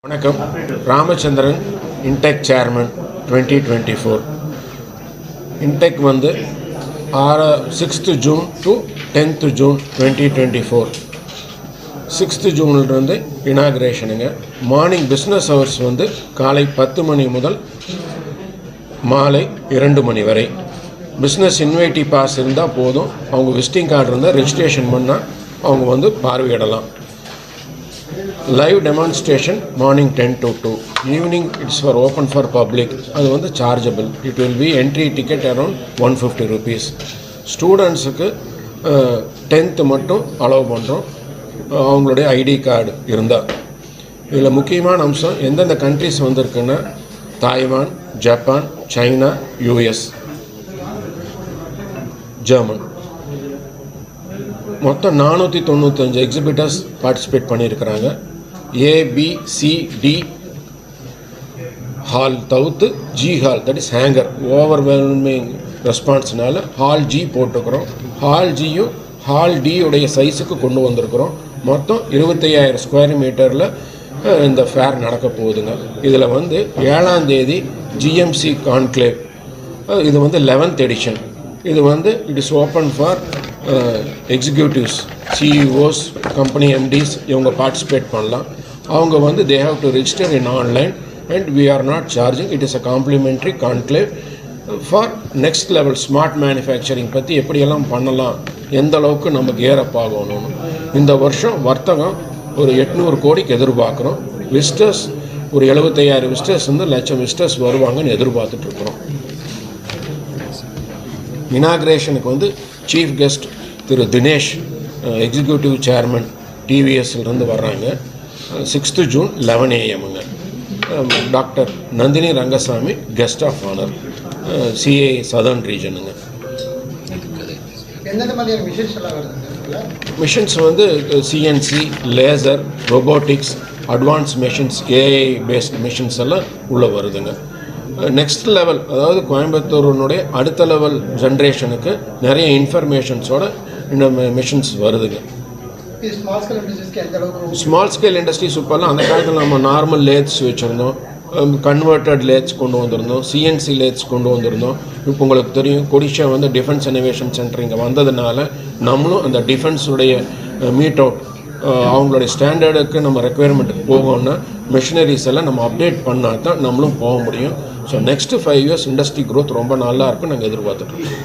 வணக்கம். Ramachandran intake chairman 2024. Intec வந்து 6th June to 10th June 2024. 6th ஜூன்லேருந்து இனாக்ரேஷனுங்க. மார்னிங் பிஸ்னஸ் ஹவர்ஸ் வந்து காலை 10 மணி முதல் மாலை 2 மணி வரை. பிஸ்னஸ் இன்வைட்டி பாஸ் இருந்தால் போதும், அவங்க விசிட்டிங் கார்டு இருந்தால் ரெஜிஸ்ட்ரேஷன் பண்ணால் அவங்க வந்து பார்வையிடலாம். Live demonstration morning 10 to 2. Evening it's for open for public. அது வந்து chargeable. It will be entry ticket around 150 rupees. ஸ்டூடெண்ட்ஸுக்கு 10th மட்டும் அலோவ் பண்ணுறோம், அவங்களுடைய ஐடி கார்டு இருந்தால். இதில் முக்கியமான அம்சம் எந்தெந்த கண்ட்ரிஸ் வந்திருக்குன்னா Taiwan, Japan, China, US, German. மொத்தம் 495 எக்ஸிபிட்டர்ஸ் பார்ட்டிசிபேட் பண்ணியிருக்கிறாங்க. ஏபிசிடி ஹால் தவிர்த்து G hall, that is hangar, overwhelming ரெஸ்பான்ஸ்னால ஹால் ஜி போட்டிருக்கிறோம். ஹால் ஜியும் ஹால் டியுடைய சைஸுக்கு கொண்டு வந்திருக்கிறோம். மொத்தம் 25,000 ஸ்கொயர் மீட்டரில் இந்த ஃபேர் நடக்க போகுதுங்க. இதில் வந்து 7ஆம் தேதி ஜிஎம்சி கான்க்ளேவ், இது வந்து 11th எடிஷன். இது வந்து it is open for executives, CEOs, company MDs, இவங்க பார்ட்டிசிபேட் பண்ணலாம். அவங்க வந்து they have to register in online and we are not charging. It is a complimentary conclave for next level smart manufacturing பற்றி எப்படியெல்லாம் பண்ணலாம், எந்த அளவுக்கு நம்ம கேரப் ஆகணும்னு. இந்த வருஷம் வர்த்தகம் ஒரு 800 கோடிக்கு எதிர்பார்க்குறோம். விசிட்டர்ஸ் ஒரு 75,000 விசிட்டர்ஸ் வந்து 1,00,000 விசிட்டர்ஸ் வருவாங்கன்னு எதிர்பார்த்துட்ருக்குறோம். இனாக்ரேஷனுக்கு வந்து சீஃப் கெஸ்ட் திரு தினேஷ், எக்ஸிக்யூட்டிவ் சேர்மன் டிவிஎஸ்லேருந்து வர்றாங்க. 6th June 11 AM. Doctor Nandini Rangasamy guest of honour, CA southern ரீஜனுங்க. மிஷின்ஸ் வந்து CNC, laser, robotics, advance machines, AI based machines எல்லாம் உள்ளே வருதுங்க. நெக்ஸ்ட் லெவல், அதாவது கோயம்புத்தூருனுடைய அடுத்த லெவல் ஜென்ரேஷனுக்கு நிறைய இன்ஃபர்மேஷன்ஸோட இந்த மிஷின்ஸ் வருதுங்க. ஸ்மால் ஸ்கேல் இண்டஸ்ட்ரீஸ் இப்போல்லாம், அந்த காலத்தில் நம்ம நார்மல் லேத்ஸ் வச்சுருந்தோம், கன்வெர்ட்டட் லேத்ஸ் கொண்டு வந்திருந்தோம், சிஎன்சி லேத்ஸ் கொண்டு வந்திருந்தோம். இப்போ உங்களுக்கு தெரியும், கொடிஷா வந்து டிஃபென்ஸ் இனோவேஷன் சென்டர் இங்கே வந்ததுனால நம்மளும் அந்த டிஃபென்ஸுடைய மீட் அவுட், அவங்களுடைய ஸ்டாண்டர்டுக்கு நம்ம ரெக்குயர்மெண்ட்டுக்கு போகணுன்னா மிஷினரிஸ் எல்லாம் நம்ம அப்டேட் பண்ணால் தான் நம்மளும் போக முடியும். So next 5 years industry growth ரொம்ப நல்லா இருக்கும் நாங்கள் எதிர்பார்த்துட்ருக்கோம்.